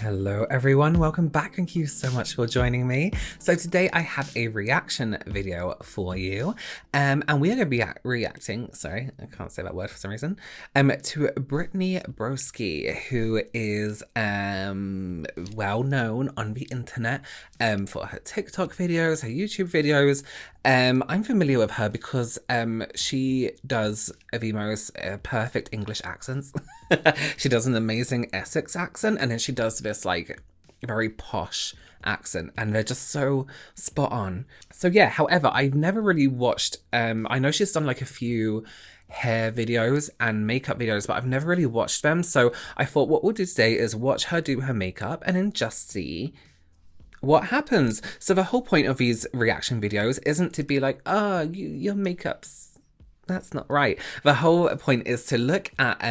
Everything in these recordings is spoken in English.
Hello everyone, welcome back. Thank you so much for joining me. So today I have a reaction video for you, and we are going to be reacting, sorry, I can't say that word for some reason, to Brittany Broski, who is well known on the internet for her TikTok videos, her YouTube videos. I'm familiar with her because she does the most perfect English accents. She does an amazing Essex accent, and then she does this like very posh accent, and they're just so spot on. So yeah, however, I've never really watched, I know she's done like a few hair videos and makeup videos, but I've never really watched them. So I thought what we'll do today is watch her do her makeup and then just see what happens. So the whole point of these reaction videos isn't to be like, oh, your makeup's, that's not right. The whole point is to look at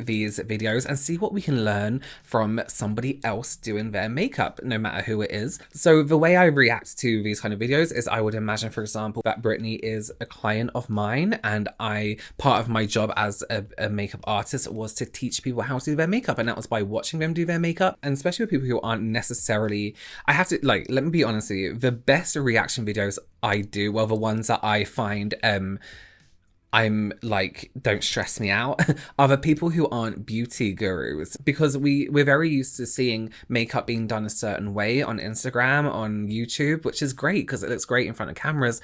these videos and see what we can learn from somebody else doing their makeup, no matter who it is. So the way I react to these kind of videos is I would imagine, for example, that Brittany is a client of mine, and part of my job as a makeup artist was to teach people how to do their makeup, and that was by watching them do their makeup. And especially with people who aren't necessarily, I have to, like, let me be honest with you, the best reaction videos I do, well, the ones that I find I'm like, don't stress me out, are the people who aren't beauty gurus, because we're very used to seeing makeup being done a certain way on Instagram, on YouTube, which is great because it looks great in front of cameras,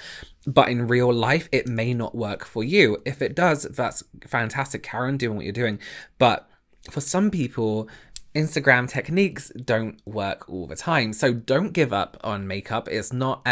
but in real life it may not work for you. If it does, that's fantastic, Karen, doing what you're doing. But for some people, Instagram techniques don't work all the time, so don't give up on makeup. It's not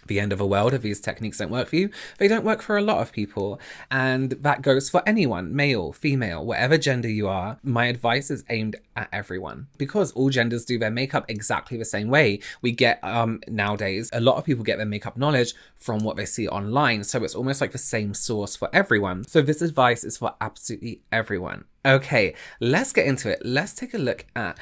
the end of the world if these techniques don't work for you. They don't work for a lot of people, and that goes for anyone, male, female, whatever gender you are. My advice is aimed at everyone, because all genders do their makeup exactly the same way. We get nowadays, a lot of people get their makeup knowledge from what they see online, so it's almost like the same source for everyone. So this advice is for absolutely everyone. Okay, let's get into it. Let's take a look at,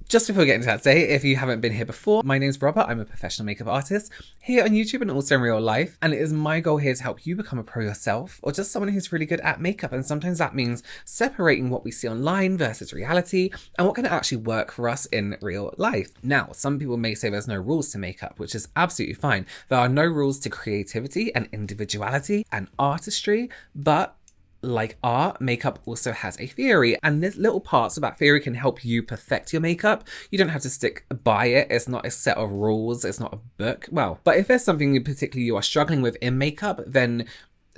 just before we get into that, say, if you haven't been here before, my name's Robert. I'm a professional makeup artist here on YouTube and also in real life. And it is my goal here to help you become a pro yourself, or just someone who's really good at makeup. And sometimes that means separating what we see online versus reality and what can actually work for us in real life. Now, some people may say there's no rules to makeup, which is absolutely fine. There are no rules to creativity and individuality and artistry, but like art, makeup also has a theory, and there's little parts of that theory can help you perfect your makeup. You don't have to stick by it. It's not a set of rules. It's not a book. Well, but if there's something in particular you are struggling with in makeup, then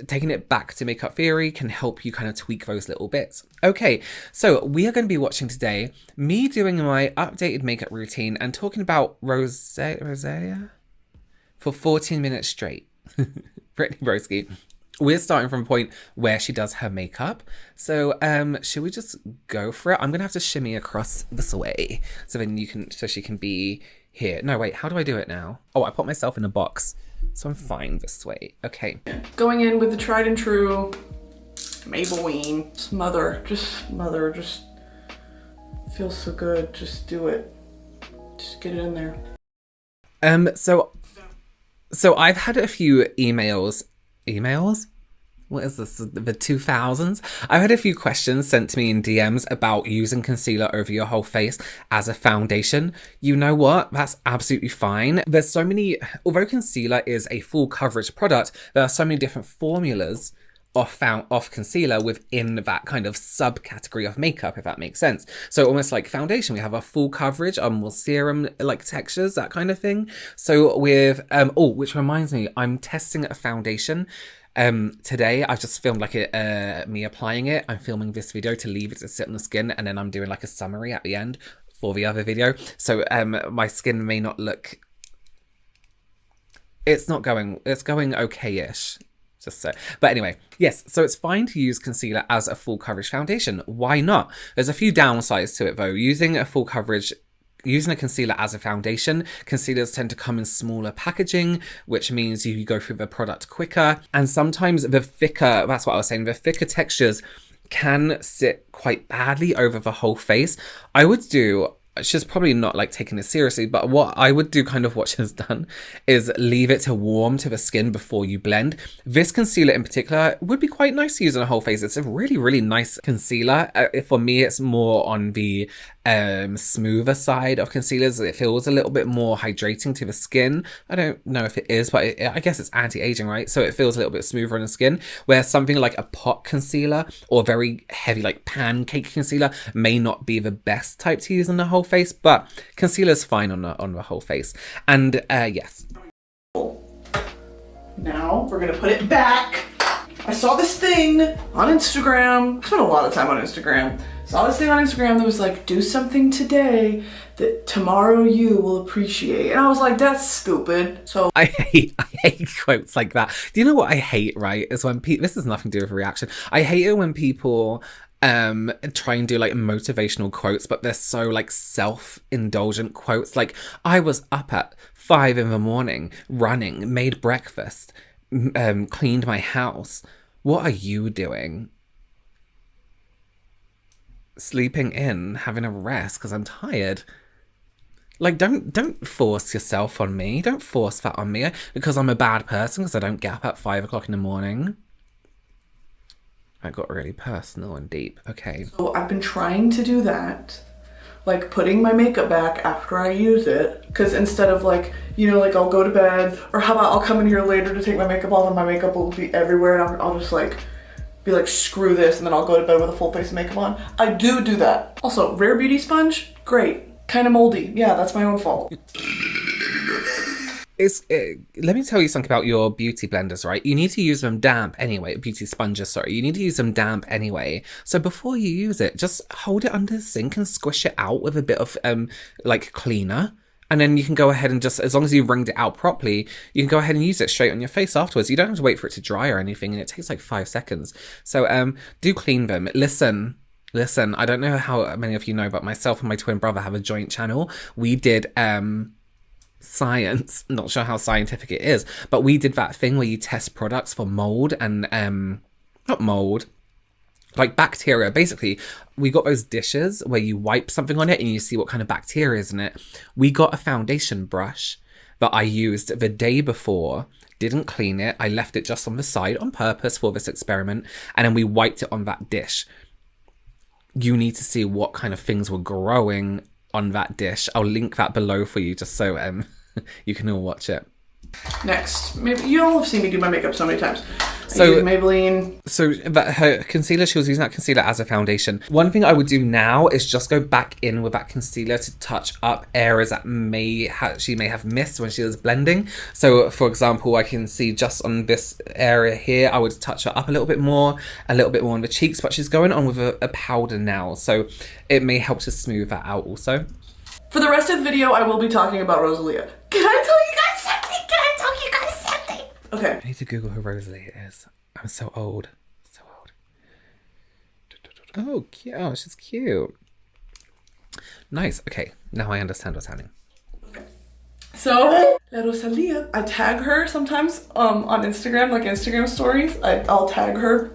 taking it back to makeup theory can help you kind of tweak those little bits. Okay, so we are going to be watching today me doing my updated makeup routine and talking about Rosalia for 14 minutes straight. Brittany Broski. We're starting from a point where she does her makeup. So should we just go for it? I'm gonna have to shimmy across this way so then she can be here. No, wait, how do I do it now? Oh, I put myself in a box, so I'm fine this way. Okay. Going in with the tried and true Maybelline. Smother, just feels so good. Just do it. Just get it in there. So I've had a few emails? What is this, the 2000s? I've had a few questions sent to me in DMs about using concealer over your whole face as a foundation. You know what? That's absolutely fine. There's so many, although concealer is a full coverage product, there are so many different formulas of concealer within that kind of subcategory of makeup, if that makes sense. So almost like foundation, we have a full coverage, more serum like textures, that kind of thing. So with which reminds me, I'm testing a foundation today. I've just filmed like me applying it. I'm filming this video to leave it to sit on the skin, and then I'm doing like a summary at the end for the other video. So my skin may not look, it's going okay-ish. Just so. But anyway, yes, so it's fine to use concealer as a full coverage foundation. Why not? There's a few downsides to it though. Using a concealer as a foundation, concealers tend to come in smaller packaging, which means you go through the product quicker. And sometimes the thicker, that's what I was saying, the thicker textures can sit quite badly over the whole face. I would do she's probably not like taking it seriously, but what I would do, kind of what she's done, is leave it to warm to the skin before you blend. This concealer in particular would be quite nice to use on a whole face. It's a really, really nice concealer. For me, it's more on the smoother side of concealers. It feels a little bit more hydrating to the skin. I don't know if it is, but I guess it's anti-aging, right? So it feels a little bit smoother on the skin, where something like a pot concealer or very heavy like pancake concealer may not be the best type to use on the whole face, but concealer's fine on the whole face. And yes. Now we're gonna put it back. I saw this thing on Instagram. I spent a lot of time on Instagram. Saw this thing on Instagram that was like, do something today that tomorrow you will appreciate. And I was like, that's stupid. So I hate quotes like that. Do you know what I hate, right? Is when people, this has nothing to do with reaction. I hate it when people try and do like motivational quotes, but they're so like self-indulgent quotes. Like, I was up at 5 a.m, running, made breakfast, cleaned my house. What are you doing? Sleeping in, having a rest because I'm tired. Like, don't force yourself on me. Don't force that on me because I'm a bad person because I don't get up at 5 o'clock in the morning. I got really personal and deep. Okay. So I've been trying to do that, like putting my makeup back after I use it, because instead of like, you know, like I'll go to bed, or how about I'll come in here later to take my makeup off and my makeup will be everywhere and I'll just like be like, screw this, and then I'll go to bed with a full face of makeup on. I do that. Also, Rare Beauty sponge, great. Kind of moldy. Yeah, that's my own fault. Let me tell you something about your beauty blenders, right? You need to use them damp anyway. Beauty sponges, sorry. You need to use them damp anyway. So before you use it, just hold it under the sink and squish it out with a bit of like cleaner. And then you can go ahead and just, as long as you've wringed it out properly, you can go ahead and use it straight on your face afterwards. You don't have to wait for it to dry or anything, and it takes like 5 seconds. So do clean them. Listen, I don't know how many of you know, but myself and my twin brother have a joint channel. We did science, not sure how scientific it is, but we did that thing where you test products for mold and not mold, like bacteria. Basically, we got those dishes where you wipe something on it and you see what kind of bacteria is in it. We got a foundation brush that I used the day before, didn't clean it, I left it just on the side on purpose for this experiment, and then we wiped it on that dish. You need to see what kind of things were growing on that dish. I'll link that below for you just so you can all watch it. Next, maybe you all have seen me do my makeup so many times. So Maybelline. So that her concealer, she was using that concealer as a foundation. One thing I would do now is just go back in with that concealer to touch up areas that she may have missed when she was blending. So for example, I can see just on this area here, I would touch her up a little bit more on the cheeks, but she's going on with a powder now, so it may help to smooth that out also. For the rest of the video, I will be talking about Rosalia. Can I tell you guys something? Okay. I need to Google who Rosalie is. I'm so old. Oh, cute. Oh, she's cute. Nice. Okay, now I understand what's happening. Okay. So, La Rosalia, I tag her sometimes on Instagram, like Instagram stories. I'll tag her,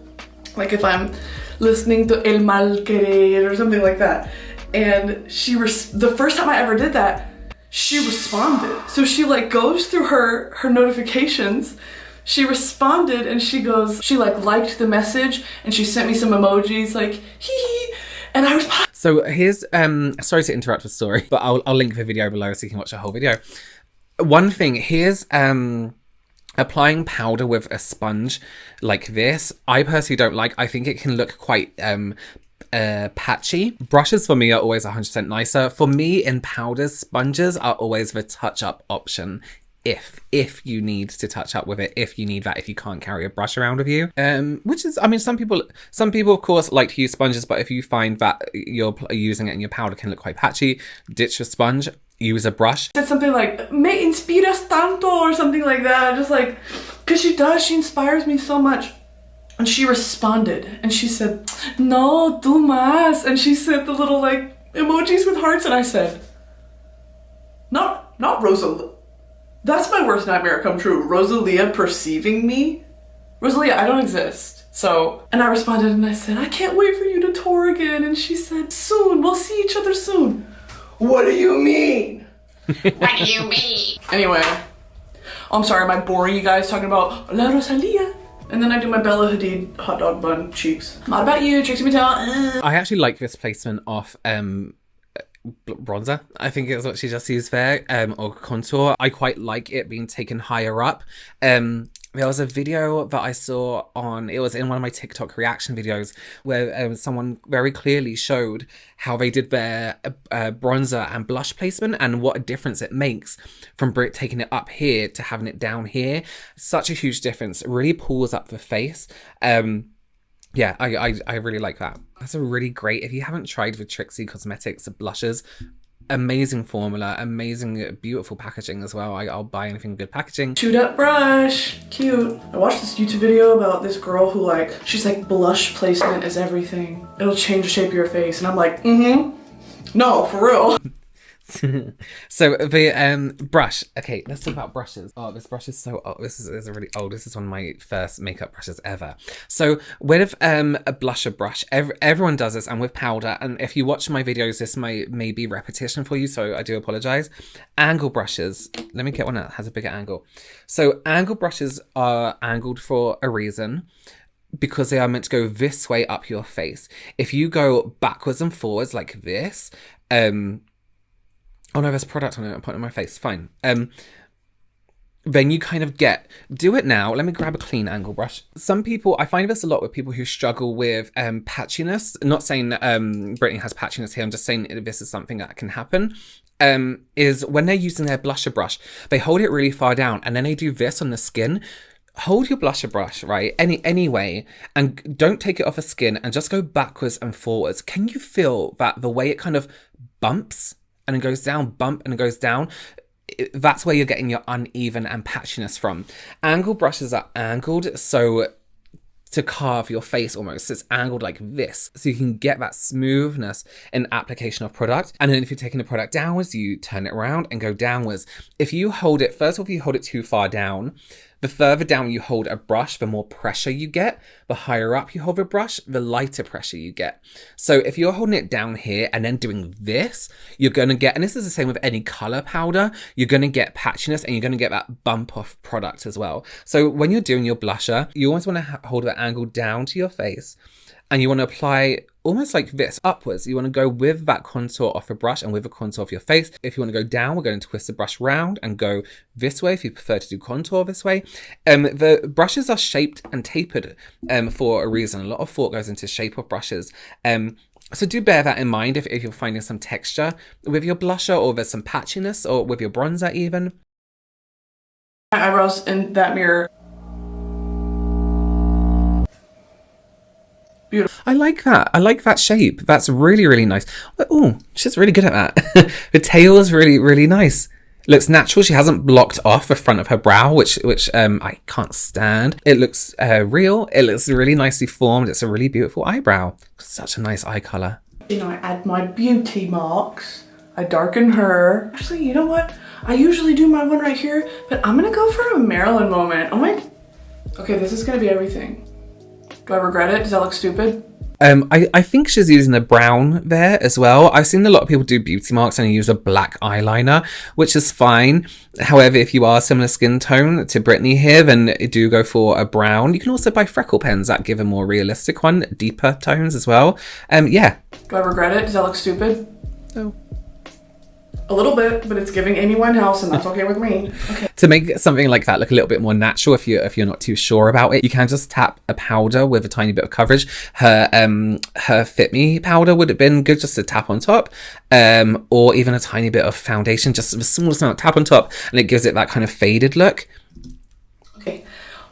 like if I'm listening to El Mal Querer or something like that. And the first time I ever did that, she responded. So she like goes through her notifications. She responded and she goes, she like liked the message and she sent me some emojis like hee hee, and I responded. So here's sorry to interrupt the story, but I'll link the video below so you can watch the whole video. One thing, here's applying powder with a sponge like this. I personally don't like. I think it can look quite patchy. Brushes for me are always 100% nicer. For me, in powders, sponges are always the touch-up option. If you need to touch up with it, if you need that, if you can't carry a brush around with you, which is, I mean, some people of course like to use sponges, but if you find that you're using it and your powder can look quite patchy, ditch the sponge, use a brush. Said something like "me inspiras tanto" or something like that, just like, because she inspires me so much. And she responded and she said, "No, tú más," and she sent the little like emojis with hearts, and I said, not Rosalia. That's my worst nightmare come true. Rosalia perceiving me. Rosalia, I don't exist. So, and I responded and I said, "I can't wait for you to tour again." And she said, "Soon, we'll see each other soon." What do you mean? What do you mean? Anyway, I'm sorry, am I boring you guys talking about La Rosalia? And then I do my Bella Hadid hot dog bun cheeks. Not about you, Trixie Mattel. I actually like this placement of bronzer. I think it's what she just used there, or contour. I quite like it being taken higher up. There was a video that I saw it was in one of my TikTok reaction videos where someone very clearly showed how they did their bronzer and blush placement and what a difference it makes from taking it up here to having it down here. Such a huge difference. It really pulls up the face. Yeah, I really like that. That's a really great, if you haven't tried the Trixie Cosmetics blushes, amazing formula, amazing, beautiful packaging as well. I'll buy anything with good packaging. Chewed up brush, cute. I watched this YouTube video about this girl who she's like, blush placement is everything. It'll change the shape of your face. And I'm like, no, for real. So the brush. Okay, let's talk about brushes. Oh, this brush is so old. This is really old. This is one of my first makeup brushes ever. So with a blusher brush, everyone does this, and with powder. And if you watch my videos, this may be repetition for you, so I do apologize. Angle brushes. Let me get one that has a bigger angle. So angle brushes are angled for a reason, because they are meant to go this way up your face. If you go backwards and forwards like this, oh no, there's product on it. I'm putting it on my face. Fine. Then you kind of do it now. Let me grab a clean angle brush. Some people, I find this a lot with people who struggle with patchiness. I'm not saying Brittany has patchiness here. I'm just saying this is something that can happen. Is when they're using their blusher brush, they hold it really far down and then they do this on the skin. Hold your blusher brush, right, anyway, and don't take it off the skin and just go backwards and forwards. Can you feel that the way it kind of bumps and it goes down, bump and it goes down? That's where you're getting your uneven and patchiness from. Angle brushes are angled so to carve your face almost. It's angled like this, so you can get that smoothness in application of product. And then if you're taking the product downwards, you turn it around and go downwards. If you hold it, first of all, if you hold it too far down, the further down you hold a brush, the more pressure you get. The higher up you hold a brush, the lighter pressure you get. So if you're holding it down here and then doing this, you're going to get, and this is the same with any color powder, you're going to get patchiness and you're going to get that bump off product as well. So when you're doing your blusher, you always want to hold that angle down to your face. And you want to apply almost like this, upwards. You want to go with that contour off a brush and with the contour of your face. If you want to go down, we're going to twist the brush round and go this way if you prefer to do contour this way. The brushes are shaped and tapered for a reason. A lot of thought goes into shape of brushes. So do bear that in mind if you're finding some texture with your blusher, or there's some patchiness, or with your bronzer even. My eyebrows in that mirror. Beautiful. I like that. I like that shape. That's really, really nice. Oh, she's really good at that. The tail is really, really nice. Looks natural. She hasn't blocked off the front of her brow, which I can't stand. It looks real. It looks really nicely formed. It's a really beautiful eyebrow. Such a nice eye color. You know, I add my beauty marks. I darken her. Actually, you know what? I usually do my one right here, but I'm gonna go for a Marilyn moment. Oh my. Okay, this is gonna be everything. Do I regret it? Does that look stupid? I think she's using a brown there as well. I've seen a lot of people do beauty marks and use a black eyeliner, which is fine. However, if you are similar skin tone to Brittany here, then do go for a brown. You can also buy freckle pens that give a more realistic one, deeper tones as well. Yeah. Do I regret it? Does that look stupid? No. A little bit, but it's giving Amy Winehouse, and that's okay with me. Okay. To make something like that look a little bit more natural, if you're not too sure about it, you can just tap a powder with a tiny bit of coverage. Her Fit Me powder would have been good just to tap on top, or even a tiny bit of foundation, just the smallest amount, tap on top, and it gives it that kind of faded look. Okay,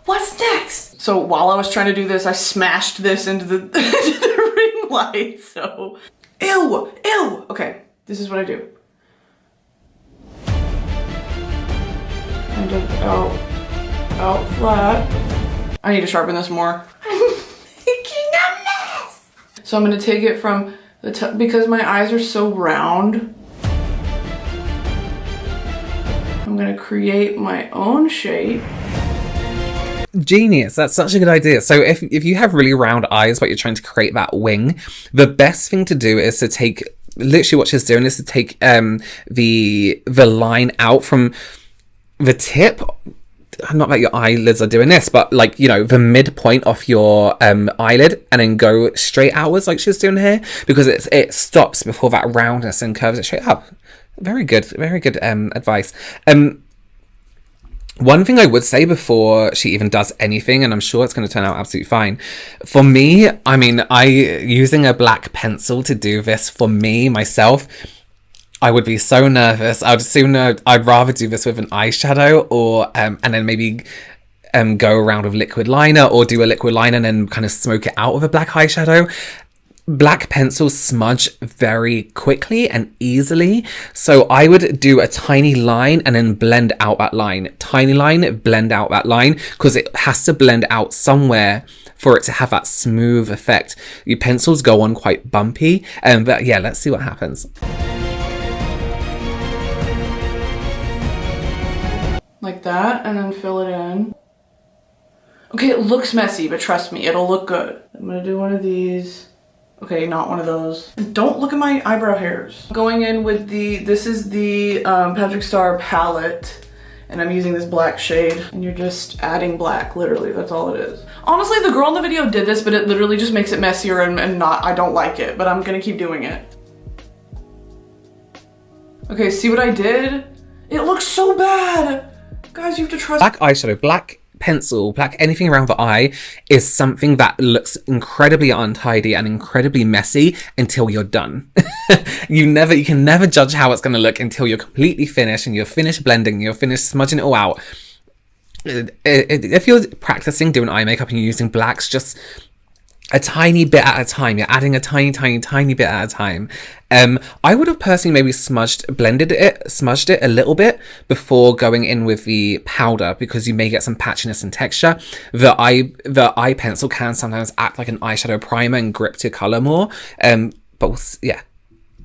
what's next? So while I was trying to do this, I smashed this into the, into the ring light. So, ew. Okay, this is what I do. And just out flat. I need to sharpen this more. I'm making a mess. So I'm gonna take it from the top, because my eyes are so round. I'm gonna create my own shape. Genius. That's such a good idea. So if you have really round eyes but you're trying to create that wing, the best thing to do is to take literally what she's doing is to take the line out from the tip. Not that your eyelids are doing this, but like, you know, the midpoint of your eyelid, and then go straight outwards like she's doing here, because it stops before that roundness and curves it straight up. Very good advice. One thing I would say before she even does anything, and I'm sure it's going to turn out absolutely fine. For me, I mean, using a black pencil to do this for me, myself, I would be so nervous. I'd rather do this with an eyeshadow, or, and then maybe go around with liquid liner, or do a liquid liner and then kind of smoke it out with a black eyeshadow. Black pencils smudge very quickly and easily, so I would do a tiny line and then blend out that line. Tiny line, blend out that line, because it has to blend out somewhere for it to have that smooth effect. Your pencils go on quite bumpy, but yeah, let's see what happens. Like that, and then fill it in. Okay, it looks messy, but trust me, it'll look good. I'm gonna do one of these. Okay, not one of those. And don't look at my eyebrow hairs. Going in with this is the Patrick Star palette, and I'm using this black shade, and you're just adding black, literally, that's all it is. Honestly, the girl in the video did this, but it literally just makes it messier and I don't like it, but I'm gonna keep doing it. Okay, see what I did? It looks so bad! Guys, you have to trust— Black eyeshadow, black pencil, black anything around the eye is something that looks incredibly untidy and incredibly messy until you're done. You can never judge how it's going to look until you're completely finished, and you're finished blending, you're finished smudging it all out. If you're practicing doing eye makeup and you're using blacks, just a tiny bit at a time. You're adding a tiny bit at a time. I would have personally maybe smudged it a little bit before going in with the powder, because you may get some patchiness and texture. The eye pencil can sometimes act like an eyeshadow primer and grip to color more. But yeah.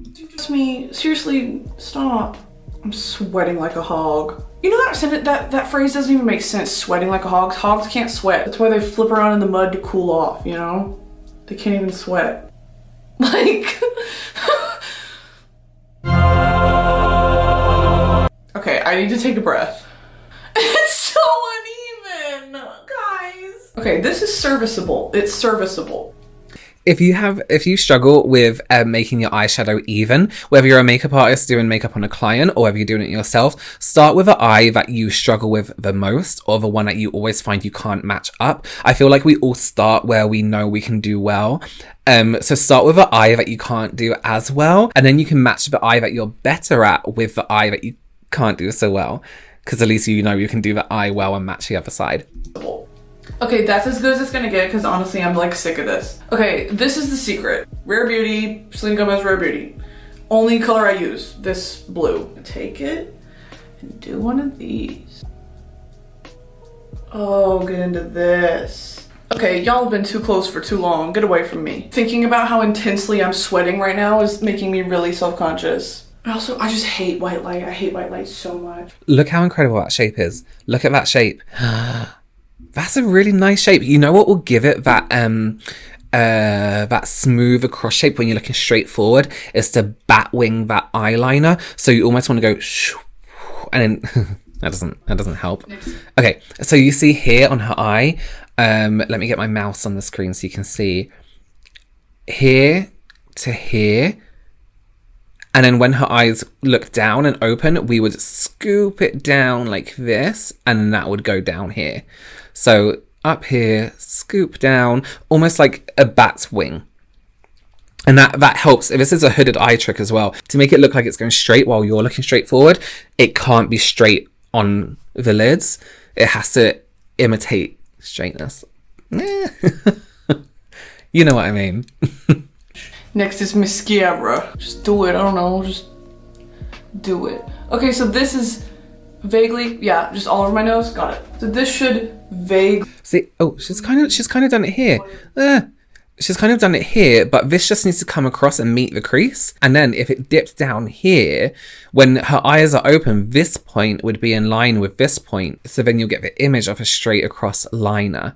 Just me, seriously, stop. I'm sweating like a hog. You know that phrase doesn't even make sense, sweating like a hog. Hogs can't sweat. That's why they flip around in the mud to cool off, you know? They can't even sweat. Like... Okay, I need to take a breath. It's so uneven, guys. Okay, this is serviceable. It's serviceable. If you struggle with making your eyeshadow even, whether you're a makeup artist doing makeup on a client or whether you're doing it yourself, start with the eye that you struggle with the most, or the one that you always find you can't match up. I feel like we all start where we know we can do well. So start with the eye that you can't do as well, and then you can match the eye that you're better at with the eye that you can't do so well, because at least you know you can do the eye well and match the other side. Okay, that's as good as it's gonna get, because honestly, I'm like sick of this. Okay, this is the secret. Rare Beauty, Selena Gomez Rare Beauty. Only color I use, this blue. Take it and do one of these. Oh, get into this. Okay, y'all have been too close for too long. Get away from me. Thinking about how intensely I'm sweating right now is making me really self-conscious. Also, I just hate white light. I hate white light so much. Look how incredible that shape is. Look at that shape. That's a really nice shape. You know what will give it that that smooth across shape when you're looking straight forward is to bat wing that eyeliner. So you almost want to go shoo, and then that doesn't help. Okay, so you see here on her eye, let me get my mouse on the screen so you can see. Here to here. And then when her eyes look down and open, we would scoop it down like this, and then that would go down here. So up here, scoop down, almost like a bat's wing. And that helps. This is a hooded eye trick as well. To make it look like it's going straight while you're looking straight forward, it can't be straight on the lids. It has to imitate straightness. You know what I mean. Next is mascara. Just do it, I don't know, just do it. Okay, so this is vaguely, yeah, just all over my nose, got it. So this should see, oh, she's kind of done it here. She's kind of done it here, but this just needs to come across and meet the crease. And then if it dipped down here, when her eyes are open, this point would be in line with this point. So then you'll get the image of a straight across liner.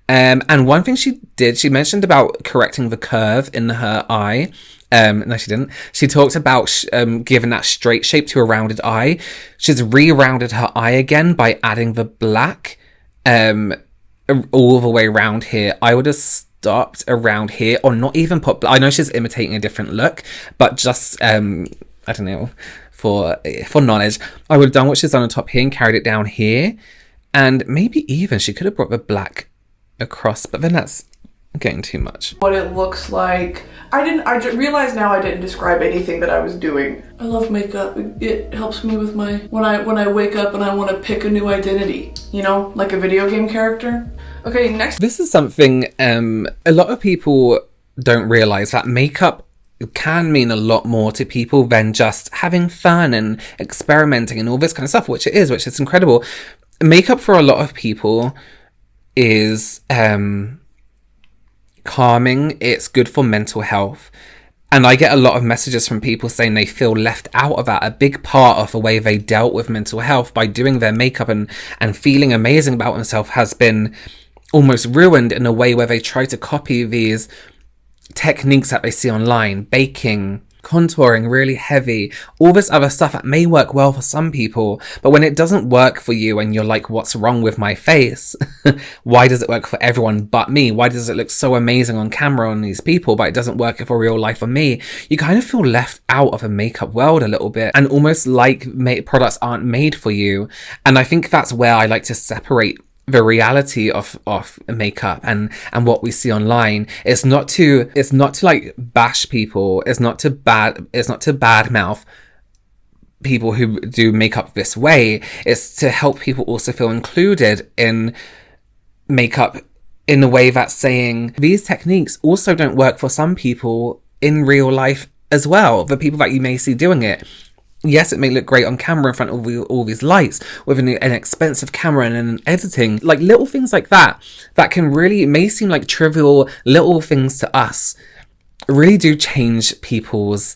And one thing she did, she mentioned about correcting the curve in her eye. No, she didn't. She talked about giving that straight shape to a rounded eye. She's re-rounded her eye again by adding the black all the way around here. I would have stopped around here, or not even put. I know she's imitating a different look, but just I don't know, for knowledge, I would have done what she's done on top here and carried it down here, and maybe even she could have brought the black across, but then that's getting too much. What it looks like. I realize now I didn't describe anything that I was doing. I love makeup. It helps me with my, when I wake up and I want to pick a new identity, you know, like a video game character. Okay, next. This is something a lot of people don't realize, that makeup can mean a lot more to people than just having fun and experimenting and all this kind of stuff, which is incredible. Makeup for a lot of people is calming. It's good for mental health, and I get a lot of messages from people saying they feel left out of that. A big part of the way they dealt with mental health by doing their makeup and feeling amazing about themselves has been almost ruined in a way where they try to copy these techniques that they see online, baking, contouring really heavy, all this other stuff that may work well for some people, but when it doesn't work for you and you're like, what's wrong with my face? Why does it work for everyone but me? Why does it look so amazing on camera on these people, but it doesn't work for real life for me? You kind of feel left out of a makeup world a little bit, and almost like products aren't made for you. And I think that's where I like to separate the reality of makeup and what we see online. It's not to like bash people. It's not to badmouth people who do makeup this way. It's to help people also feel included in makeup in a way that's saying these techniques also don't work for some people in real life as well. The people that you may see doing it. Yes, it may look great on camera in front of all these lights with an expensive camera and an editing, like little things like that can really, may seem like trivial little things to us, really do change people's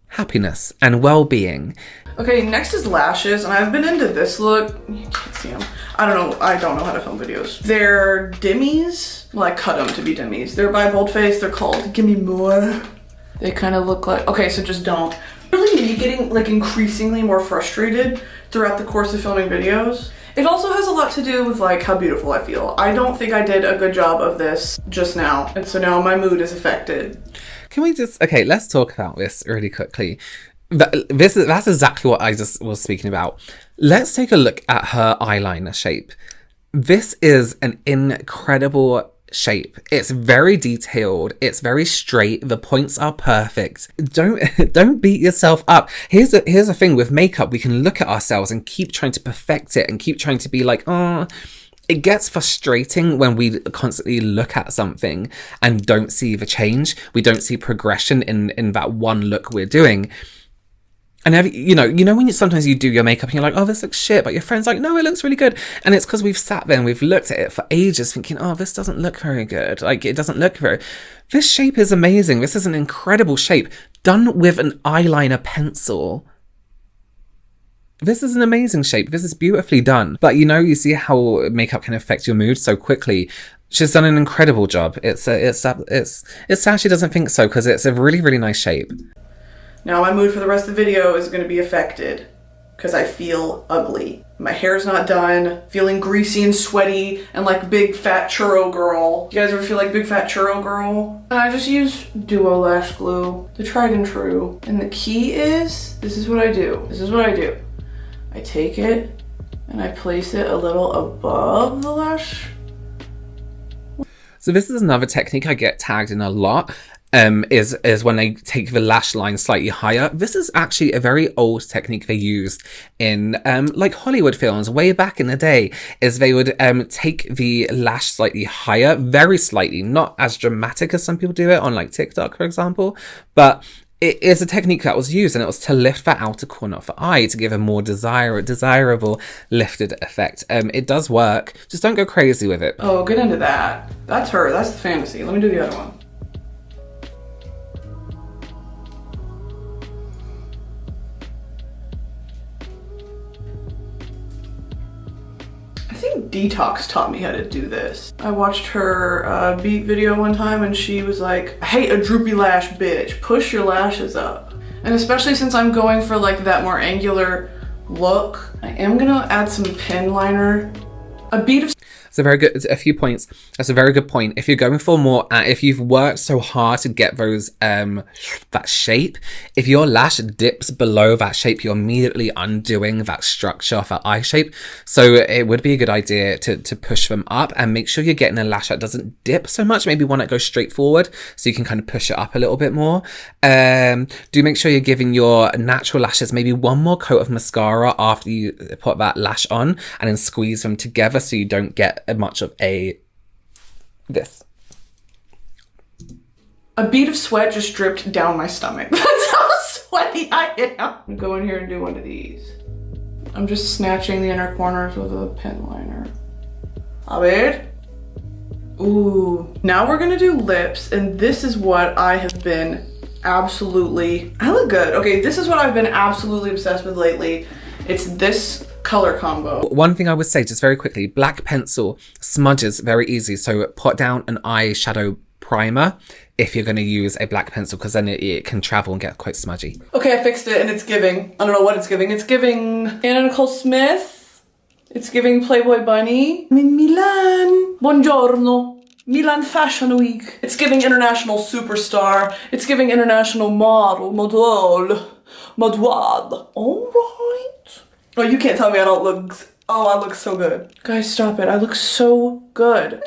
happiness and well-being. Okay, next is lashes, and I've been into this look. You can't see them. I don't know how to film videos. They're dimmies. Well, I cut them to be dimmies. They're by Boldface. They're called Gimme More. They kind of look like, okay, so just don't. Really me getting like increasingly more frustrated throughout the course of filming videos. It also has a lot to do with like how beautiful I feel. I don't think I did a good job of this just now, and so now my mood is affected. Can we just, okay, let's talk about this really quickly. That's exactly what I just was speaking about. Let's take a look at her eyeliner shape. This is an incredible shape. It's very detailed. It's very straight. The points are perfect. Don't beat yourself up. Here's the thing with makeup. We can look at ourselves and keep trying to perfect it and keep trying to be like, oh, it gets frustrating when we constantly look at something and don't see the change. We don't see progression in that one look we're doing. And you know when sometimes you do your makeup and you're like, oh, this looks shit, but your friend's like, no, it looks really good. And it's because we've sat there and we've looked at it for ages thinking, oh, this doesn't look very good. Like, it doesn't look very... This shape is amazing. This is an incredible shape done with an eyeliner pencil. This is an amazing shape. This is beautifully done. But you see how makeup can affect your mood so quickly. She's done an incredible job. It's sad she doesn't think so, because it's a really, really nice shape. Now my mood for the rest of the video is going to be affected because I feel ugly. My hair's not done, feeling greasy and sweaty and like big fat churro girl. You guys ever feel like big fat churro girl? And I just use Duo Lash Glue, the tried and true. And the key is, this is what I do. I take it and I place it a little above the lash. So this is another technique I get tagged in a lot. Is when they take the lash line slightly higher. This is actually a very old technique they used in like Hollywood films way back in the day. Is they would take the lash slightly higher, very slightly, not as dramatic as some people do it on like TikTok, for example, but it is a technique that was used, and it was to lift that outer corner of the eye to give a more desirable lifted effect. It does work. Just don't go crazy with it. Oh, get into that. That's her. That's the fantasy. Let me do the other one. I think Detox taught me how to do this. I watched her beat video one time and she was like, I hate a droopy lash bitch, push your lashes up. And especially since I'm going for like that more angular look, I am gonna add some pen liner. A bead of It's a very good, a few points. That's a very good point. If you're going for more, if you've worked so hard to get those, that shape, if your lash dips below that shape, you're immediately undoing that structure of that eye shape. So it would be a good idea to push them up and make sure you're getting a lash that doesn't dip so much. Maybe one that goes straight forward so you can kind of push it up a little bit more. Do make sure you're giving your natural lashes maybe one more coat of mascara after you put that lash on, and then squeeze them together so you don't get much of this. A bead of sweat just dripped down my stomach. That's how sweaty I am. I'm gonna go in here and do one of these. I'm just snatching the inner corners with a pen liner. A ver. Ooh. Now we're gonna do lips, and this is what I have been absolutely, I look good. Okay, this is what I've been absolutely obsessed with lately. It's this color combo. One thing I would say just very quickly, black pencil smudges very easy, so put down an eyeshadow primer if you're going to use a black pencil, because then it can travel and get quite smudgy. Okay, I fixed it and it's giving. I don't know what it's giving. It's giving Anna Nicole Smith. It's giving Playboy Bunny. I'm in Milan. Buongiorno. Milan Fashion Week. It's giving international superstar. It's giving international model. Modouad. All right. Oh, you can't tell me I don't look, oh, I look so good. Guys, stop it. I look so good.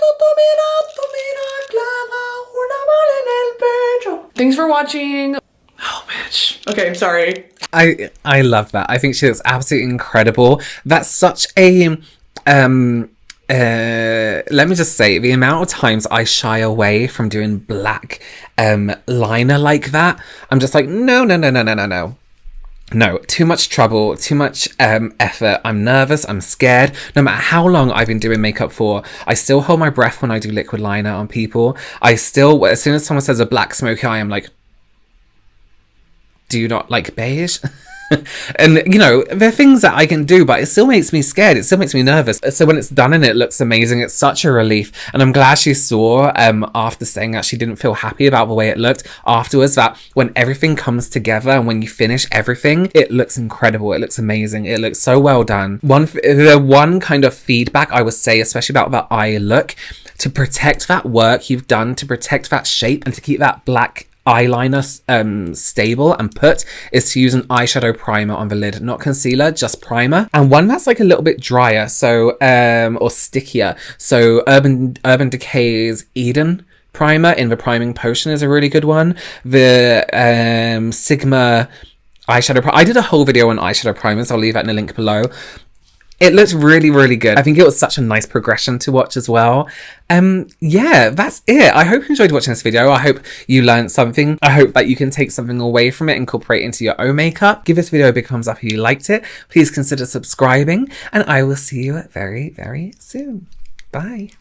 Thanks for watching. Oh, bitch. Okay, sorry. I love that. I think she looks absolutely incredible. That's such a, let me just say, the amount of times I shy away from doing black liner like that, I'm just like, no. No, too much trouble, too much effort. I'm nervous, I'm scared. No matter how long I've been doing makeup for, I still hold my breath when I do liquid liner on people. I still, as soon as someone says a black smoky eye, I'm like, do you not like beige? And, you know, there are things that I can do, but it still makes me scared. It still makes me nervous. So when it's done and it looks amazing, it's such a relief. And I'm glad she saw, after saying that she didn't feel happy about the way it looked afterwards, that when everything comes together and when you finish everything, it looks incredible. It looks amazing. It looks so well done. The one kind of feedback I would say, especially about that eye look, to protect that work you've done, to protect that shape and to keep that black eyeliner stable and put, is to use an eyeshadow primer on the lid, not concealer, just primer, and one that's like a little bit drier, so or stickier. So Urban Decay's Eden primer in the priming potion is a really good one. The Sigma eyeshadow I did a whole video on eyeshadow primers, I'll leave that in the link below. It looked really, really good. I think it was such a nice progression to watch as well. Yeah, that's it. I hope you enjoyed watching this video. I hope you learned something. I hope that you can take something away from it and incorporate into your own makeup. Give this video a big thumbs up if you liked it. Please consider subscribing, and I will see you very, very soon. Bye.